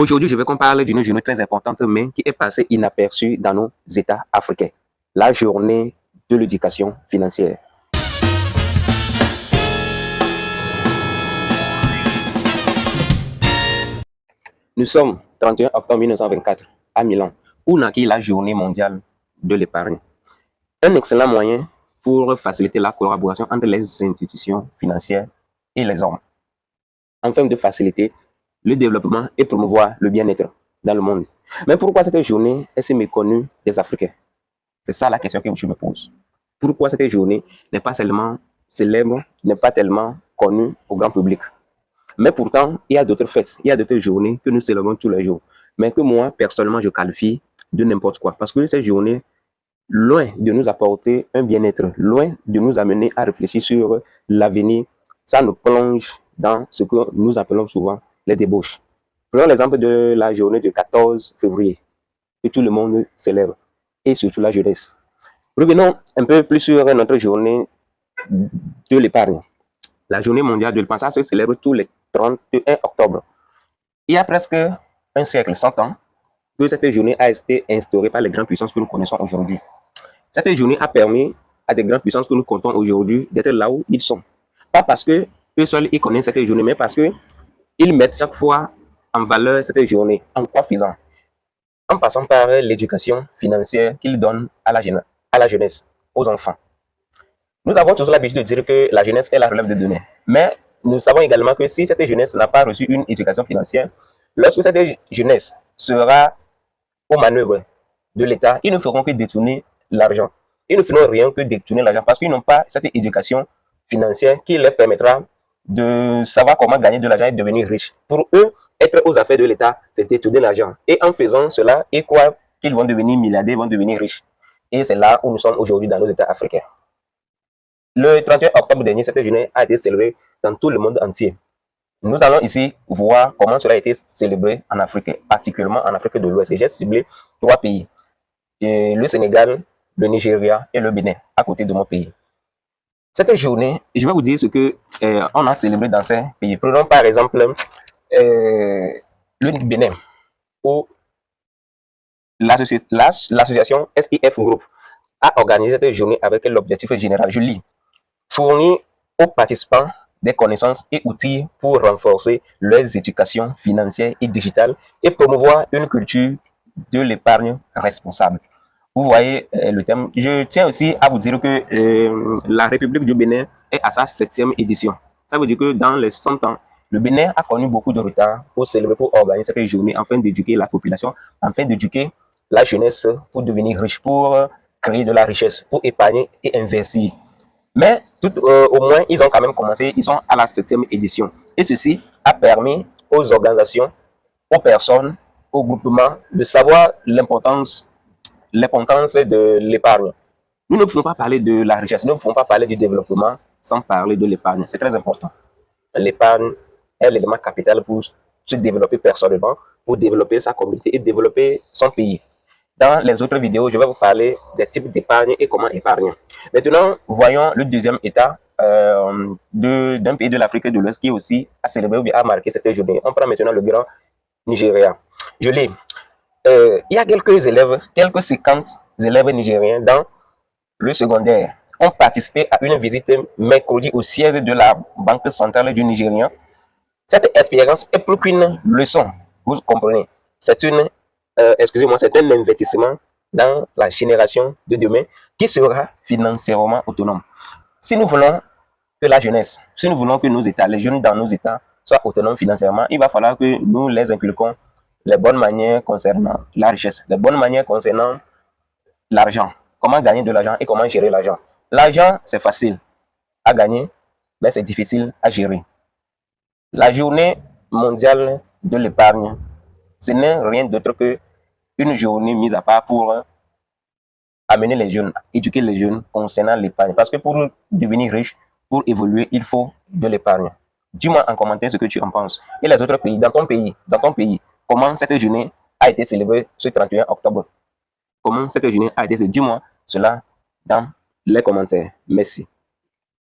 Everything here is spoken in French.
Aujourd'hui, je veux qu'on parle d'une journée très importante, mais qui est passée inaperçue dans nos États africains. La journée de l'éducation financière. Nous sommes 31 octobre 1924 à Milan, où naquit la journée mondiale de l'épargne. Un excellent moyen pour faciliter la collaboration entre les institutions financières et les hommes, afin de faciliter le développement et promouvoir le bien-être dans le monde. Mais pourquoi cette journée est si méconnue des Africains? C'est ça la question que je me pose. Pourquoi cette journée n'est pas seulement célèbre, n'est pas tellement connue au grand public? Mais pourtant, il y a d'autres fêtes, il y a d'autres journées que nous célébrons tous les jours, mais que moi, personnellement, je qualifie de n'importe quoi. Parce que ces journées, loin de nous apporter un bien-être, loin de nous amener à réfléchir sur l'avenir, ça nous plonge dans ce que nous appelons souvent les débauches. Prenons l'exemple de la journée du 14 février, que tout le monde célèbre, et surtout la jeunesse. Revenons un peu plus sur notre journée de l'épargne. La journée mondiale de l'épargne, ça se célèbre tous les 31 octobre. Il y a presque un siècle, 100 ans, que cette journée a été instaurée par les grandes puissances que nous connaissons aujourd'hui. Cette journée a permis à des grandes puissances que nous comptons aujourd'hui d'être là où ils sont. Pas parce que eux seuls ils connaissent cette journée, mais parce qu'ils mettent chaque fois en valeur cette journée. En quoi faisant? En passant par l'éducation financière qu'ils donnent à la jeunesse, aux enfants. Nous avons toujours l'habitude de dire que la jeunesse est la relève de demain. Mais nous savons également que si cette jeunesse n'a pas reçu une éducation financière, lorsque cette jeunesse sera aux manœuvres de l'État, ils ne feront que détourner l'argent. Ils ne feront rien que détourner l'argent parce qu'ils n'ont pas cette éducation financière qui leur permettra de savoir comment gagner de l'argent et devenir riche. Pour eux, être aux affaires de l'État, c'est détourner l'argent. Et en faisant cela, ils croient qu'ils vont devenir milliardaires, vont devenir riches. Et c'est là où nous sommes aujourd'hui dans nos États africains. Le 31 octobre dernier, cette journée a été célébrée dans tout le monde entier. Nous allons ici voir comment cela a été célébré en Afrique, particulièrement en Afrique de l'Ouest. Et j'ai ciblé 3 pays, le Sénégal, le Nigeria et le Bénin, à côté de mon pays. Cette journée, je vais vous dire ce que on a célébré dans ces pays. Prenons par exemple le Bénin, où l'association SIF Group a organisé cette journée avec l'objectif général. Je lis: fournir aux participants des connaissances et outils pour renforcer leurs éducations financières et digitales et promouvoir une culture de l'épargne responsable. Vous voyez le thème. Je tiens aussi à vous dire que la République du Bénin est à sa 7e édition. Ça veut dire que dans les 100 ans, le Bénin a connu beaucoup de retard pour célébrer, pour organiser cette journée, afin d'éduquer la population, afin d'éduquer la jeunesse pour devenir riche, pour créer de la richesse, pour épargner et investir. Mais au moins, ils ont quand même commencé, ils sont à la 7e édition. Et ceci a permis aux organisations, aux personnes, aux groupements de savoir l'importance de l'épargne. Nous ne pouvons pas parler de la richesse, nous ne pouvons pas parler du développement sans parler de l'épargne. C'est très important. L'épargne est l'élément capital pour se développer personnellement, pour développer sa communauté et développer son pays. Dans les autres vidéos, je vais vous parler des types d'épargne et comment épargner. Maintenant, voyons le deuxième état d'un pays de l'Afrique de l'Ouest qui aussi a célébré ou bien a marqué cette journée. On prend maintenant le grand Nigeria. Je lis. Il y a quelques élèves, quelques 50 élèves nigériens dans le secondaire ont participé à une visite mercredi au siège de la Banque centrale du Nigeria. Cette expérience est plus qu'une leçon, vous comprenez. C'est une c'est un investissement dans la génération de demain qui sera financièrement autonome. Si nous voulons que la jeunesse, si nous voulons que nos États, les jeunes dans nos États soient autonomes financièrement, il va falloir que nous les inculquons les bonnes manières concernant la richesse, les bonnes manières concernant l'argent, comment gagner de l'argent et comment gérer l'argent. L'argent, c'est facile à gagner, mais c'est difficile à gérer. La journée mondiale de l'épargne, ce n'est rien d'autre que une journée mise à part pour amener les jeunes, éduquer les jeunes concernant l'épargne. Parce que pour devenir riche, pour évoluer, il faut de l'épargne. Dis-moi en commentaire ce que tu en penses. Et les autres pays, dans ton pays, comment cette journée a été célébrée ce 31 octobre? Comment cette journée a été célébrée? Dis-moi cela dans les commentaires. Merci.